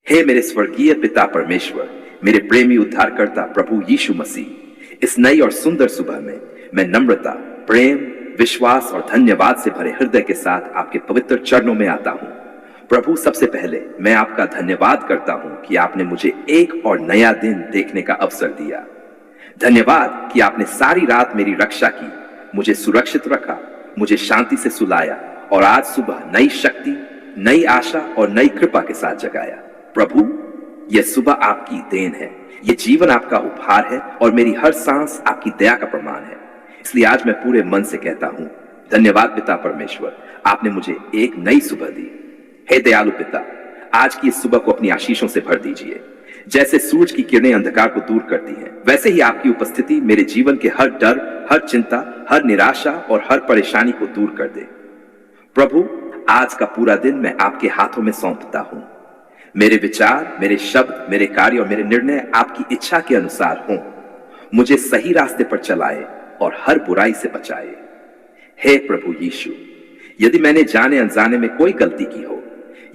हे मेरे स्वर्गीय पिता परमेश्वर, मेरे प्रेमी उद्धारकर्ता प्रभु यीशु मसीह, इस नई और सुंदर सुबह में मैं नम्रता, प्रेम, विश्वास और धन्यवाद से भरे हृदय के साथ आपके पवित्र चरणों में आता हूँ। प्रभु, सबसे पहले मैं आपका धन्यवाद करता हूँ कि आपने मुझे एक और नया दिन देखने का अवसर दिया। धन्यवाद कि आपने सारी रात मेरी रक्षा की, मुझे सुरक्षित रखा, मुझे शांति से सुलाया और आज सुबह नई शक्ति, नई आशा और नई कृपा के साथ जगाया। प्रभु, यह सुबह आपकी देन है, यह जीवन आपका उपहार है और मेरी हर सांस आपकी दया का प्रमाण है। इसलिए आज मैं पूरे मन से कहता हूं, धन्यवाद पिता परमेश्वर, आपने मुझे एक नई सुबह दी। हे दयालु पिता, आज की इस सुबह को अपनी आशीषों से भर दीजिए। जैसे सूरज की किरणें अंधकार को दूर करती हैं, वैसे ही आपकी उपस्थिति मेरे जीवन के हर डर, हर चिंता, हर निराशा और हर परेशानी को दूर कर दे। प्रभु, आज का पूरा दिन मैं आपके हाथों में सौंपता हूं। मेरे विचार, मेरे शब्द, मेरे कार्य और मेरे निर्णय आपकी इच्छा के अनुसार हों। मुझे सही रास्ते पर चलाए और हर बुराई से बचाए। हे प्रभु यीशु, यदि मैंने जाने अनजाने में कोई गलती की हो,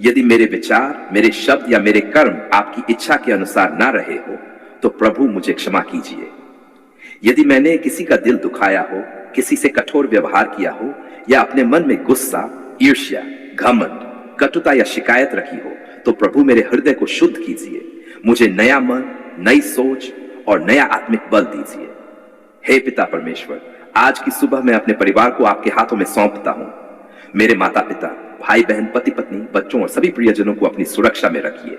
यदि मेरे विचार, मेरे शब्द या मेरे कर्म आपकी इच्छा के अनुसार ना रहे हो, तो प्रभु मुझे क्षमा कीजिए। यदि मैंने किसी का दिल दुखाया हो, किसी से कठोर व्यवहार किया हो या अपने मन में गुस्सा, ईर्ष्या, घमंड, कटुता या शिकायत रखी हो, तो प्रभु मेरे हृदय को शुद्ध कीजिए। मुझे नया मन, नई सोच और नया आत्मिक बल दीजिए। हे पिता परमेश्वर, आज की सुबह मैं अपने परिवार को आपके हाथों में सौंपता हूं। मेरे माता पिता, भाई बहन, पति पत्नी, बच्चों और सभी प्रियजनों को अपनी सुरक्षा में रखिए।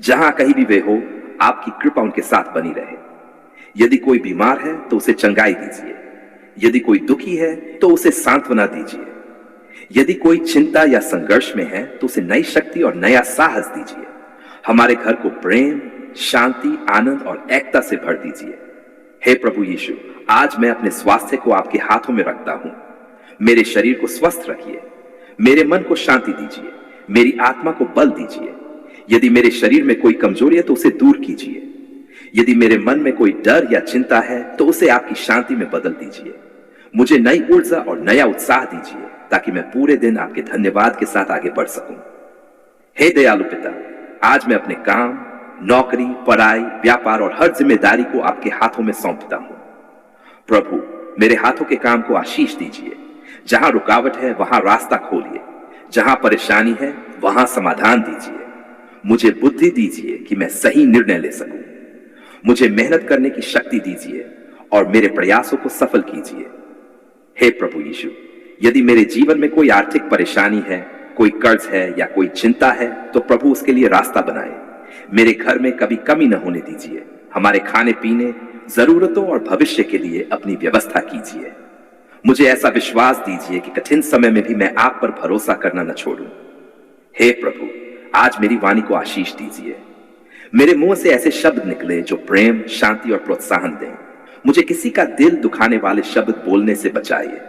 जहां कहीं भी वे हो, आपकी कृपा उनके साथ बनी रहे। यदि कोई बीमार है तो उसे चंगाई दीजिए। यदि कोई दुखी है तो उसे सांत्वना दीजिए। यदि कोई चिंता या संघर्ष में है तो उसे नई शक्ति और नया साहस दीजिए। हमारे घर को प्रेम, शांति, आनंद और एकता से भर दीजिए। हे प्रभु यीशु, आज मैं अपने स्वास्थ्य को आपके हाथों में रखता हूं। मेरे शरीर को स्वस्थ रखिए, मेरे मन को शांति दीजिए, मेरी आत्मा को बल दीजिए। यदि मेरे शरीर में कोई कमजोरी है तो उसे दूर कीजिए। यदि मेरे मन में कोई डर या चिंता है तो उसे आपकी शांति में बदल दीजिए। मुझे नई ऊर्जा और नया उत्साह दीजिए ताकि मैं पूरे दिन आपके धन्यवाद के साथ आगे बढ़ सकूं। हे दयालु पिता, आज मैं अपने काम, नौकरी, पढ़ाई, व्यापार और हर जिम्मेदारी को आपके हाथों में सौंपता हूं। प्रभु, मेरे हाथों के काम को आशीष दीजिए। जहां रुकावट है वहां रास्ता खोलिए। जहां परेशानी है वहां समाधान दीजिए। मुझे बुद्धि दीजिए कि मैं सही निर्णय ले सकूं। मुझे मेहनत करने की शक्ति दीजिए और मेरे प्रयासों को सफल कीजिए। हे प्रभु यीशु, यदि मेरे जीवन में कोई आर्थिक परेशानी है, कोई कर्ज है या कोई चिंता है, तो प्रभु उसके लिए रास्ता बनाए। मेरे घर में कभी कमी न होने दीजिए। हमारे खाने पीने, जरूरतों और भविष्य के लिए अपनी व्यवस्था कीजिए। मुझे ऐसा विश्वास दीजिए कि कठिन समय में भी मैं आप पर भरोसा करना न छोड़ूं। हे प्रभु, आज मेरी वाणी को आशीष दीजिए। मेरे मुंह से ऐसे शब्द निकले जो प्रेम, शांति और प्रोत्साहन दें। मुझे किसी का दिल दुखाने वाले शब्द बोलने से बचाइए।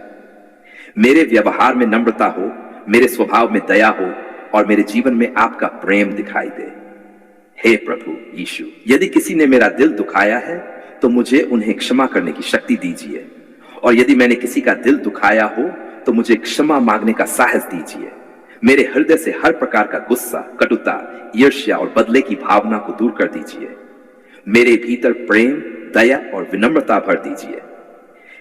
मेरे व्यवहार में नम्रता हो, मेरे स्वभाव में दया हो और मेरे जीवन में आपका प्रेम दिखाई दे। हे प्रभु यीशु, यदि किसी ने मेरा दिल दुखाया है तो मुझे उन्हें क्षमा करने की शक्ति दीजिए। और यदि मैंने किसी का दिल दुखाया हो तो मुझे क्षमा मांगने का साहस दीजिए। मेरे हृदय से हर प्रकार का गुस्सा, कटुता, ईर्ष्या और बदले की भावना को दूर कर दीजिए। मेरे भीतर प्रेम, दया और विनम्रता भर दीजिए।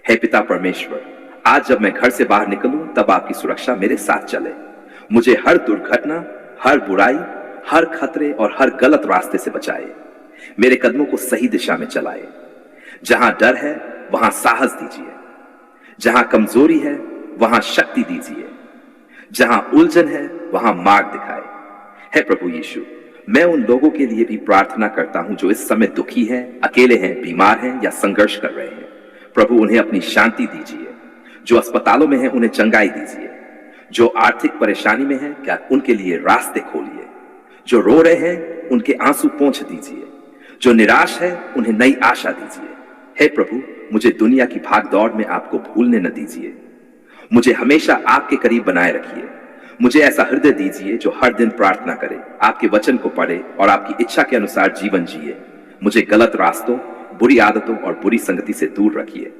हे पिता परमेश्वर, आज जब मैं घर से बाहर निकलूं तब आपकी सुरक्षा मेरे साथ चले। मुझे हर दुर्घटना, हर बुराई, हर खतरे और हर गलत रास्ते से बचाए। मेरे कदमों को सही दिशा में चलाए। जहां डर है वहां साहस दीजिए। जहां कमजोरी है वहां शक्ति दीजिए। जहां उलझन है वहां मार्ग दिखाए। हे प्रभु यीशु, मैं उन लोगों के लिए भी प्रार्थना करता हूं जो इस समय दुखी हैं, अकेले हैं, बीमार हैं या संघर्ष कर रहे हैं। प्रभु, उन्हें अपनी शांति दीजिए। जो अस्पतालों में हैं उन्हें चंगाई दीजिए। जो आर्थिक परेशानी में हैं, क्या उनके लिए रास्ते खोलिए। जो रो रहे हैं उनके आंसू पोंछ दीजिए। जो निराश है उन्हें नई आशा दीजिए। हे प्रभु, मुझे दुनिया की भाग दौड़ में आपको भूलने न दीजिए। मुझे हमेशा आपके करीब बनाए रखिए। मुझे ऐसा हृदय दीजिए जो हर दिन प्रार्थना करे, आपके वचन को पढ़े और आपकी इच्छा के अनुसार जीवन जिए। मुझे गलत रास्तों, बुरी आदतों और बुरी संगति से दूर रखिए।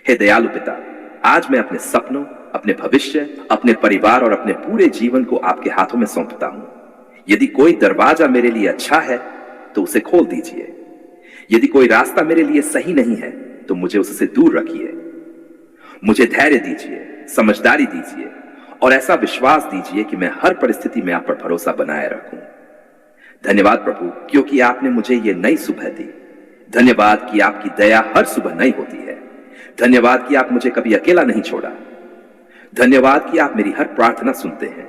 हे दयालु पिता, आज मैं अपने सपनों, अपने भविष्य, अपने परिवार और अपने पूरे जीवन को आपके हाथों में सौंपता हूं। यदि कोई दरवाजा मेरे लिए अच्छा है तो उसे खोल दीजिए। यदि कोई रास्ता मेरे लिए सही नहीं है तो मुझे उससे दूर रखिए। मुझे धैर्य दीजिए, समझदारी दीजिए और ऐसा विश्वास दीजिए कि मैं हर परिस्थिति में आप पर भरोसा बनाए रखूं। धन्यवाद प्रभु, क्योंकि आपने मुझे ये नई सुबह दी। धन्यवाद कि आपकी दया हर सुबह नई होती है। धन्यवाद कि आप मुझे कभी अकेला नहीं छोड़ा। धन्यवाद कि आप मेरी हर प्रार्थना सुनते हैं।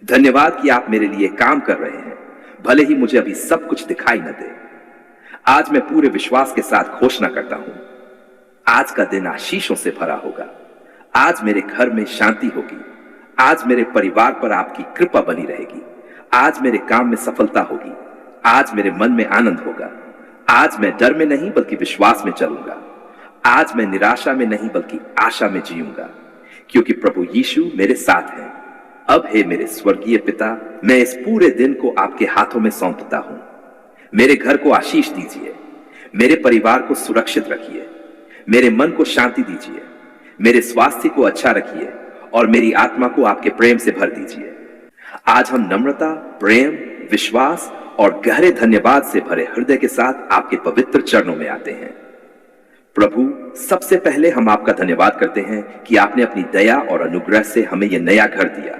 धन्यवाद कि आप मेरे लिए काम कर रहे हैं, भले ही मुझे अभी सब कुछ दिखाई न दे। आज मैं पूरे विश्वास के साथ घोषणा करता हूं, आज का दिन आशीषों से भरा होगा। आज मेरे घर में शांति होगी। आज मेरे परिवार पर आपकी कृपा बनी रहेगी। आज मेरे काम में सफलता होगी। आज मेरे मन में आनंद होगा। आज मैं डर में नहीं बल्कि विश्वास में चलूंगा। आज मैं निराशा में नहीं बल्कि आशा में जीऊंगा, क्योंकि प्रभु यीशु मेरे साथ हैं। अब हे मेरे स्वर्गीय पिता, मैं इस पूरे दिन को आपके हाथों में सौंपता हूं। मेरे घर को आशीष दीजिए, मेरे परिवार को सुरक्षित रखिए, मेरे मन को शांति दीजिए, मेरे स्वास्थ्य को अच्छा रखिए और मेरी आत्मा को आपके प्रेम से भर दीजिए। आज हम नम्रता, प्रेम, विश्वास और गहरे धन्यवाद से भरे हृदय के साथ आपके पवित्र चरणों में आते हैं। प्रभु, सबसे पहले हम आपका धन्यवाद करते हैं कि आपने अपनी दया और अनुग्रह से हमें यह नया घर दिया।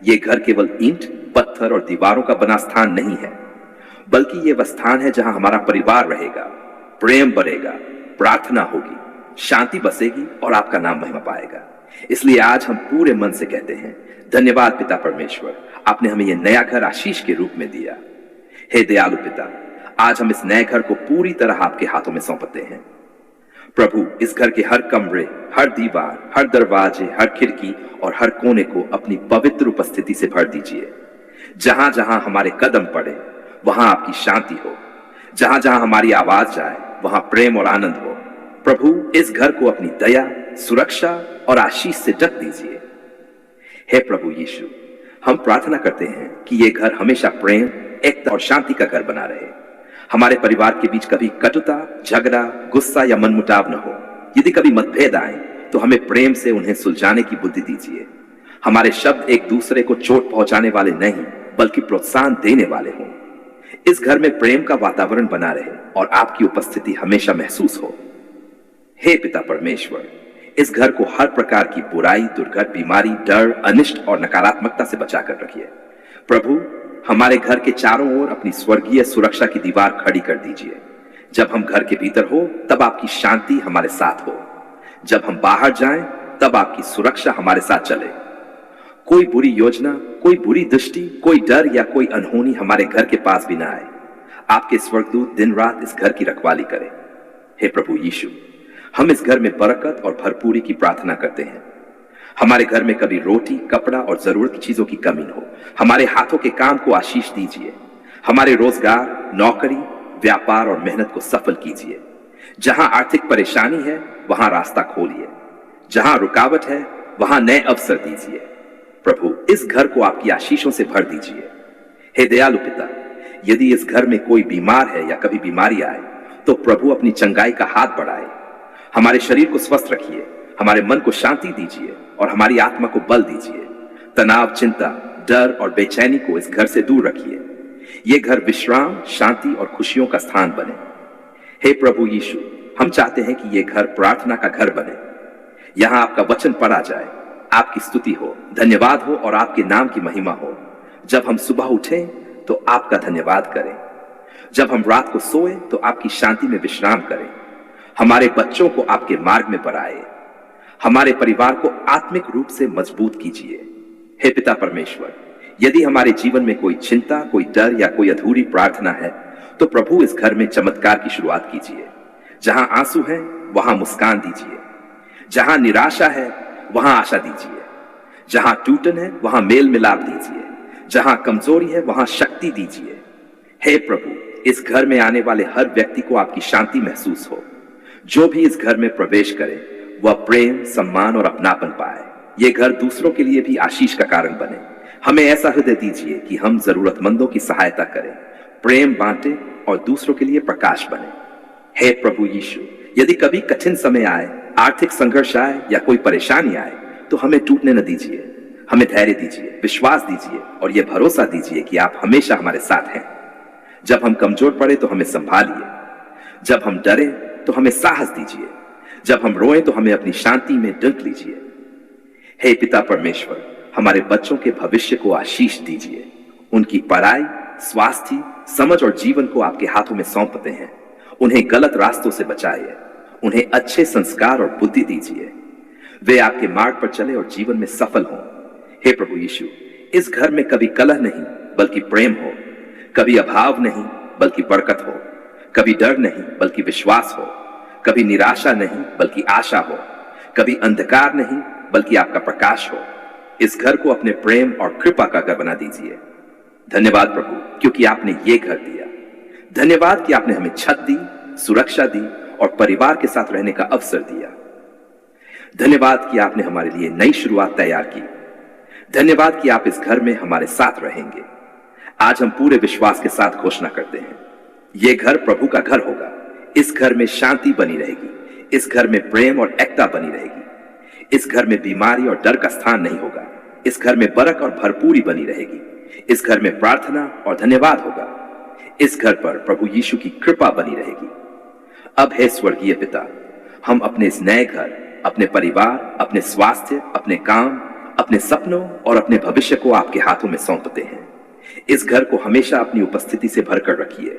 यह घर केवल ईंट, पत्थर और दीवारों का बना स्थान नहीं है, बल्कि यह वह स्थान है जहां हमारा परिवार रहेगा, प्रेम बढ़ेगा, प्रार्थना होगी, शांति बसेगी और आपका नाम महिमा पाएगा। इसलिए आज हम पूरे मन से कहते हैं, धन्यवाद पिता परमेश्वर, आपने हमें यह नया घर आशीष के रूप में दिया। हे दयालु पिता, आज हम इस नए घर को पूरी तरह आपके हाथों में सौंपते हैं। प्रभु, इस घर के हर कमरे, हर दीवार, हर दरवाजे, हर खिड़की और हर कोने को अपनी पवित्र उपस्थिति से भर दीजिए। जहां जहां हमारे कदम पड़े वहां आपकी शांति हो। जहां जहां हमारी आवाज जाए वहां प्रेम और आनंद हो। प्रभु, इस घर को अपनी दया, सुरक्षा और आशीष से ढक दीजिए। हे प्रभु यीशु, हम प्रार्थना करते हैं कि यह घर हमेशा प्रेम, एकता और शांति का घर बना रहे। हमारे परिवार के बीच कभी कटुता, झगड़ा, गुस्सा या मनमुटाव न हो। यदि कभी मतभेद आए तो हमें प्रेम से उन्हें सुलझाने की बुद्धि दीजिए। हमारे शब्द एक दूसरे को चोट पहुंचाने वाले नहीं बल्कि प्रोत्साहन देने वाले हों। इस घर में प्रेम का वातावरण बना रहे और आपकी उपस्थिति हमेशा महसूस हो। हे पिता परमेश्वर, इस घर को हर प्रकार की बुराई, दुर्घट, बीमारी, डर, अनिष्ट और नकारात्मकता से बचाकर रखिए। प्रभु, हमारे घर के चारों ओर अपनी स्वर्गीय सुरक्षा की दीवार खड़ी कर दीजिए। जब हम घर के भीतर हो तब आपकी शांति हमारे साथ हो। जब हम बाहर जाएं तब आपकी सुरक्षा हमारे साथ चले। कोई बुरी योजना, कोई बुरी दृष्टि, कोई डर या कोई अनहोनी हमारे घर के पास भी ना आए। आपके स्वर्गदूत दिन रात इस घर की रखवाली करें। हे प्रभु यीशु, हम इस घर में बरकत और भरपूरी की प्रार्थना करते हैं। हमारे घर में कभी रोटी, कपड़ा और जरूरत की चीजों की कमी न हो। हमारे हाथों के काम को आशीष दीजिए। हमारे रोजगार, नौकरी, व्यापार और मेहनत को सफल कीजिए। जहां आर्थिक परेशानी है वहां रास्ता खोलिए। जहां रुकावट है वहां नए अवसर दीजिए। प्रभु, इस घर को आपकी आशीषों से भर दीजिए। हे दयालु पिता, यदि इस घर में कोई बीमार है या कभी बीमारी आए तो प्रभु अपनी चंगाई का हाथ बढ़ाए। हमारे शरीर को स्वस्थ रखिए, हमारे मन को शांति दीजिए और हमारी आत्मा को बल दीजिए। तनाव, चिंता, डर और बेचैनी को इस घर से दूर रखिए। यह घर विश्राम, शांति और खुशियों का स्थान बने। हे प्रभु यीशु, हम चाहते हैं कि यह घर प्रार्थना का घर बने। यहां आपका वचन पढ़ा जाए, आपकी स्तुति हो, धन्यवाद हो और आपके नाम की महिमा हो। जब हम सुबह उठें तो आपका धन्यवाद करें। जब हम रात को सोए तो आपकी शांति में विश्राम करें। हमारे बच्चों को आपके मार्ग में बढ़ाए। हमारे परिवार को आत्मिक रूप से मजबूत कीजिए। हे पिता परमेश्वर, यदि हमारे जीवन में कोई चिंता, कोई डर या कोई अधूरी प्रार्थना है तो प्रभु इस घर में चमत्कार की शुरुआत कीजिए। जहां आंसू है वहां मुस्कान दीजिए। जहां निराशा है वहां आशा दीजिए। जहां टूटन है वहां मेल मिलाप दीजिए। जहां कमजोरी है वहां शक्ति दीजिए। हे प्रभु, इस घर में आने वाले हर व्यक्ति को आपकी शांति महसूस हो। जो भी इस घर में प्रवेश करे वह प्रेम, सम्मान और अपनापन पाए। ये घर दूसरों के लिए भी आशीष का कारण बने। हमें ऐसा हृदय दीजिए कि हम जरूरतमंदों की सहायता करें, प्रेम बांटें और दूसरों के लिए प्रकाश बने। हे प्रभु यीशु, यदि कभी कठिन समय आए, आर्थिक संघर्ष आए या कोई परेशानी आए तो हमें टूटने न दीजिए। हमें धैर्य दीजिए, विश्वास दीजिए और यह भरोसा दीजिए कि आप हमेशा हमारे साथ हैं। जब हम कमजोर पड़े तो हमें संभालिए, जब हम डरे तो हमें साहस दीजिए, जब हम रोएं तो हमें अपनी शांति में ढक लीजिए। हे पिता परमेश्वर, हमारे बच्चों के भविष्य को आशीष दीजिए। उनकी पढ़ाई, स्वास्थ्य, समझ और जीवन को आपके हाथों में सौंपते हैं। उन्हें गलत रास्तों से बचाइए, उन्हें अच्छे संस्कार और बुद्धि दीजिए। वे आपके मार्ग पर चले और जीवन में सफल हों। हे प्रभु यीशु, इस घर में कभी कलह नहीं बल्कि प्रेम हो, कभी अभाव नहीं बल्कि बरकत हो, कभी डर नहीं बल्कि विश्वास हो, कभी निराशा नहीं बल्कि आशा हो, कभी अंधकार नहीं बल्कि आपका प्रकाश हो। इस घर को अपने प्रेम और कृपा का घर बना दीजिए। धन्यवाद प्रभु, क्योंकि आपने ये घर दिया। धन्यवाद कि आपने हमें छत दी, सुरक्षा दी और परिवार के साथ रहने का अवसर दिया। धन्यवाद कि आपने हमारे लिए नई शुरुआत तैयार की। धन्यवाद कि आप इस घर में हमारे साथ रहेंगे। आज हम पूरे विश्वास के साथ घोषणा करते हैं, यह घर प्रभु का घर होगा। इस घर में शांति बनी रहेगी, इस घर में प्रेम और एकता बनी रहेगी। इस घर में बीमारी और डर का स्थान नहीं होगा। इस घर में बरकत और भरपूरी बनी रहेगी। इस घर में प्रार्थना और धन्यवाद होगा। इस घर पर प्रभु यीशु की कृपा बनी रहेगी। अब है स्वर्गीय पिता, हम अपने इस नए घर, अपने परिवार, अपने स्वास्थ्य, अपने काम, अपने सपनों और अपने भविष्य को आपके हाथों में सौंपते हैं। इस घर को हमेशा अपनी उपस्थिति से भरकर रखिए,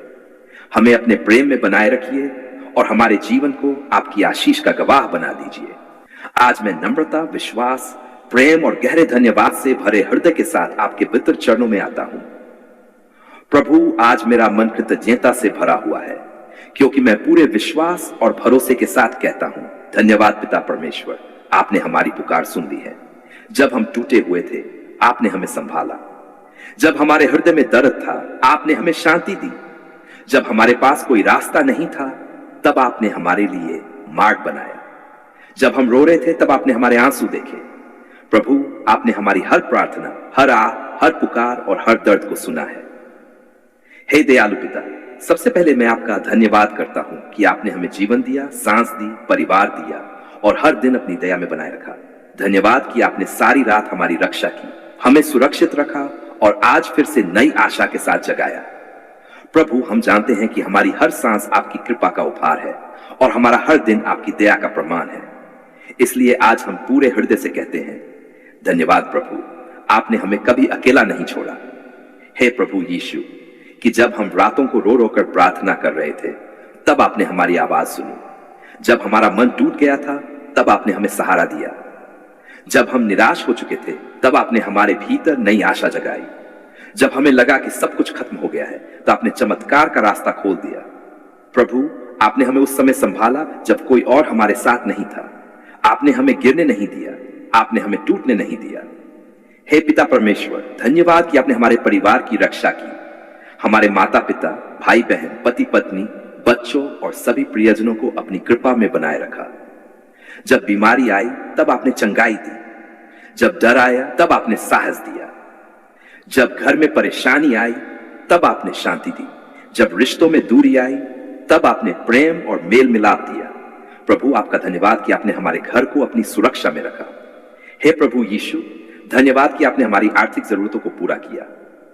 हमें अपने प्रेम में बनाए रखिए और हमारे जीवन को आपकी आशीष का गवाह बना दीजिए। आज मैं नम्रता, विश्वास, प्रेम और गहरे धन्यवाद से भरे हृदय के साथ आपके पवित्र चरणों में आता हूं। प्रभु, आज मेरा मन कृतज्ञता से भरा हुआ है, क्योंकि मैं पूरे विश्वास और भरोसे के साथ कहता हूं, धन्यवाद पिता परमेश्वर, आपने हमारी पुकार सुन ली है। जब हम टूटे हुए थे, आपने हमें संभाला। जब हमारे हृदय में दर्द था, आपने हमें शांति दी। जब हमारे पास कोई रास्ता नहीं था, तब आपने हमारे लिए मार्ग बनाया। जब हम रो रहे थे, तब आपने हमारे आंसू देखे। प्रभु, आपने हमारी हर प्रार्थना, हर आह, हर पुकार और हर दर्द को सुना है। हे दयालु पिता, सबसे पहले मैं आपका धन्यवाद करता हूं कि आपने हमें जीवन दिया, सांस दी, परिवार दिया और हर दिन अपनी दया में बनाए रखा। धन्यवाद कि आपने सारी रात हमारी रक्षा की, हमें सुरक्षित रखा और आज फिर से नई आशा के साथ जगाया। प्रभु, हम जानते हैं कि हमारी हर सांस आपकी कृपा का उपहार है और हमारा हर दिन आपकी दया का प्रमाण है। इसलिए आज हम पूरे हृदय से कहते हैं, धन्यवाद प्रभु, आपने हमें कभी अकेला नहीं छोड़ा। हे प्रभु यीशु, कि जब हम रातों को रो रो कर प्रार्थना कर रहे थे, तब आपने हमारी आवाज सुनी। जब हमारा मन टूट गया था, तब आपने हमें सहारा दिया। जब हम निराश हो चुके थे, तब आपने हमारे भीतर नई आशा जगाई। जब हमें लगा कि सब कुछ खत्म हो गया है, तो आपने चमत्कार का रास्ता खोल दिया। प्रभु, आपने हमें उस समय संभाला जब कोई और हमारे साथ नहीं था। आपने हमें गिरने नहीं दिया, आपने हमें टूटने नहीं दिया। हे पिता परमेश्वर, धन्यवाद कि आपने हमारे परिवार की रक्षा की। हमारे माता पिता, भाई बहन, पति पत्नी, बच्चों और सभी प्रियजनों को अपनी कृपा में बनाए रखा। जब बीमारी आई, तब आपने चंगाई दी। जब डर आया, तब आपने साहस दिया। जब घर में परेशानी आई, तब आपने शांति दी। जब रिश्तों में दूरी आई, तब आपने प्रेम और मेल मिलाप दिया। प्रभु, आपका धन्यवाद कि आपने हमारे घर को अपनी सुरक्षा में रखा। हे प्रभु यीशु, धन्यवाद कि आपने हमारी आर्थिक जरूरतों को पूरा किया।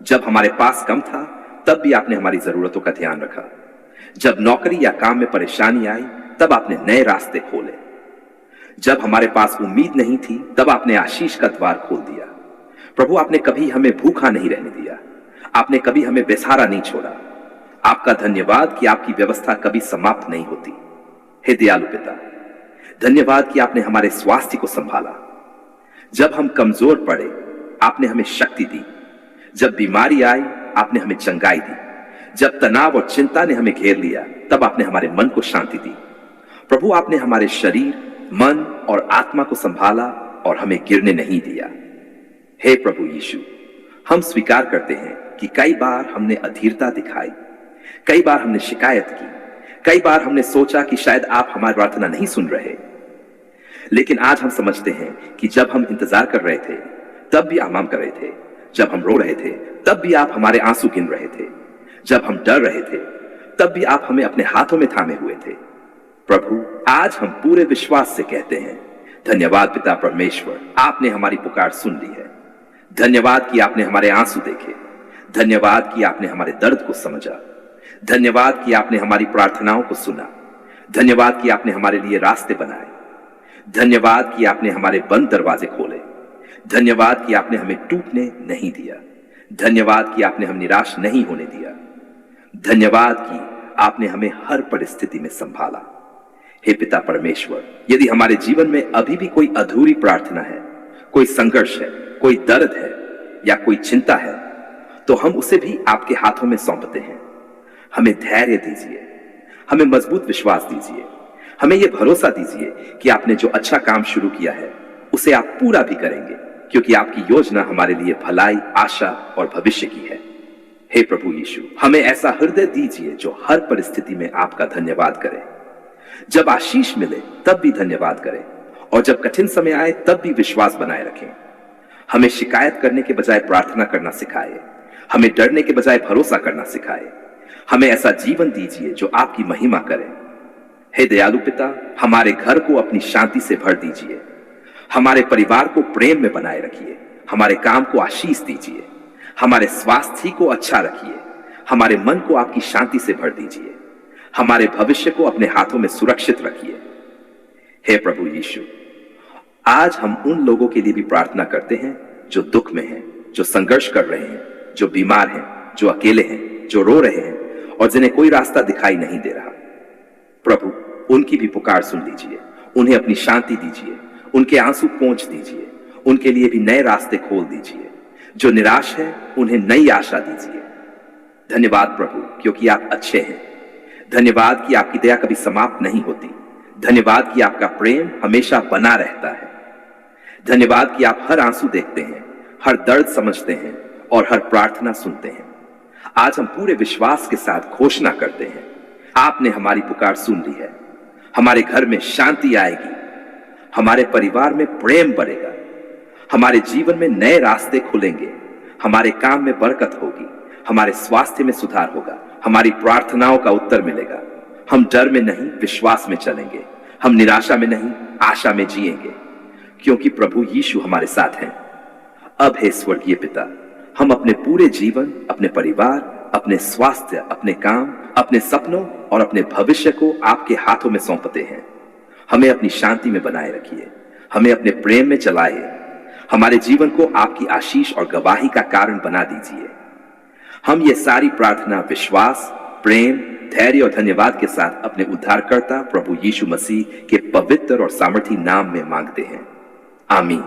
जब हमारे पास कम था, तब भी आपने हमारी जरूरतों का ध्यान रखा। जब नौकरी या काम में परेशानी आई, तब आपने नए रास्ते खोले। जब हमारे पास उम्मीद नहीं थी, तब आपने आशीष का द्वार खोल दिया। प्रभु, आपने कभी हमें भूखा नहीं रहने दिया। आपने कभी हमें बेसहारा नहीं छोड़ा। आपका धन्यवाद कि आपकी व्यवस्था कभी समाप्त नहीं होती। हे दयालु पिता, धन्यवाद कि आपने हमारे स्वास्थ्य को संभाला। जब हम कमजोर पड़े, आपने हमें शक्ति दी। जब बीमारी आई, आपने हमें चंगाई दी। जब तनाव और चिंता ने हमें घेर लिया, तब आपने हमारे मन को शांति दी। प्रभु, आपने हमारे शरीर, मन और आत्मा को संभाला और हमें गिरने नहीं दिया। हे प्रभु यीशु, हम स्वीकार करते हैं कि कई बार हमने अधीरता दिखाई, कई बार हमने शिकायत की, कई बार हमने सोचा कि शायद आप हमारी प्रार्थना नहीं सुन रहे। लेकिन आज हम समझते हैं कि जब हम इंतजार कर रहे थे, तब भी आराम कर रहे थे। जब हम रो रहे थे, तब भी आप हमारे आंसू गिन रहे थे। जब हम डर रहे थे, तब भी आप हमें अपने हाथों में थामे हुए थे। प्रभु, आज हम पूरे विश्वास से कहते हैं, धन्यवाद पिता परमेश्वर, आपने हमारी पुकार सुन ली है। धन्यवाद कि आपने हमारे आंसू देखे। धन्यवाद कि आपने हमारे दर्द को समझा। धन्यवाद कि आपने हमारी प्रार्थनाओं को सुना। धन्यवाद कि आपने हमारे लिए रास्ते बनाए। धन्यवाद कि आपने हमारे बंद दरवाजे खोले। धन्यवाद कि आपने हमें टूटने नहीं दिया। धन्यवाद कि आपने हमें निराश नहीं होने दिया। धन्यवाद कि आपने हमें हर परिस्थिति में संभाला। हे पिता परमेश्वर, यदि हमारे जीवन में अभी भी कोई अधूरी प्रार्थना है, कोई संघर्ष है, कोई दर्द है या कोई चिंता है, तो हम उसे भी आपके हाथों में सौंपते हैं। हमें धैर्य दीजिए, हमें मजबूत विश्वास दीजिए, हमें यह भरोसा दीजिए कि आपने जो अच्छा काम शुरू किया है उसे आप पूरा भी करेंगे, क्योंकि आपकी योजना हमारे लिए भलाई, आशा और भविष्य की है। हे प्रभु यीशु, हमें ऐसा हृदय दीजिए जो हर परिस्थिति में आपका धन्यवाद करे। जब आशीष मिले तब भी धन्यवाद करें, और जब कठिन समय आए तब भी विश्वास बनाए रखें। हमें शिकायत करने के बजाय प्रार्थना करना सिखाए। हमें डरने के बजाय भरोसा करना सिखाए। हमें ऐसा जीवन दीजिए जो आपकी महिमा करे। हे दयालु पिता, हमारे घर को अपनी शांति से भर दीजिए। हमारे परिवार को प्रेम में बनाए रखिए। हमारे काम को आशीष दीजिए। हमारे स्वास्थ्य को अच्छा रखिए। हमारे मन को आपकी शांति से भर दीजिए। हमारे भविष्य को अपने हाथों में सुरक्षित रखिए। हे प्रभु यीशु, आज हम उन लोगों के लिए भी प्रार्थना करते हैं जो दुख में हैं, जो संघर्ष कर रहे हैं, जो बीमार हैं, जो अकेले हैं, जो रो रहे हैं और जिन्हें कोई रास्ता दिखाई नहीं दे रहा। प्रभु, उनकी भी पुकार सुन लीजिए। उन्हें अपनी शांति दीजिए। उनके आंसू पोंछ दीजिए। उनके लिए भी नए रास्ते खोल दीजिए। जो निराश है उन्हें नई आशा दीजिए। धन्यवाद प्रभु, क्योंकि आप अच्छे हैं। धन्यवाद कि आपकी दया कभी समाप्त नहीं होती। धन्यवाद कि आपका प्रेम हमेशा बना रहता है। धन्यवाद कि आप हर आंसू देखते हैं, हर दर्द समझते हैं और हर प्रार्थना सुनते हैं। आज हम पूरे विश्वास के साथ घोषणा करते हैं, आपने हमारी पुकार सुन ली है। हमारे घर में शांति आएगी। हमारे परिवार में प्रेम बढ़ेगा। हमारे जीवन में नए रास्ते खुलेंगे। हमारे काम में बरकत होगी। हमारे स्वास्थ्य में सुधार होगा। हमारी प्रार्थनाओं का उत्तर मिलेगा। हम डर में नहीं, विश्वास में चलेंगे। हम निराशा में नहीं, आशा में जिएंगे, क्योंकि प्रभु यीशु हमारे साथ हैं। अब हे स्वर्गीय पिता, हम अपने पूरे जीवन, अपने परिवार, अपने स्वास्थ्य, अपने काम, अपने सपनों और अपने भविष्य को आपके हाथों में सौंपते हैं। हमें अपनी शांति में बनाए रखिए। हमें अपने प्रेम में चलाइए। हमारे जीवन को आपकी आशीष और गवाही का कारण बना दीजिए। हम ये सारी प्रार्थना विश्वास, प्रेम, धैर्य और धन्यवाद के साथ अपने उद्धारकर्ता प्रभु यीशु मसीह के पवित्र और सामर्थी नाम में मांगते हैं। आमीन।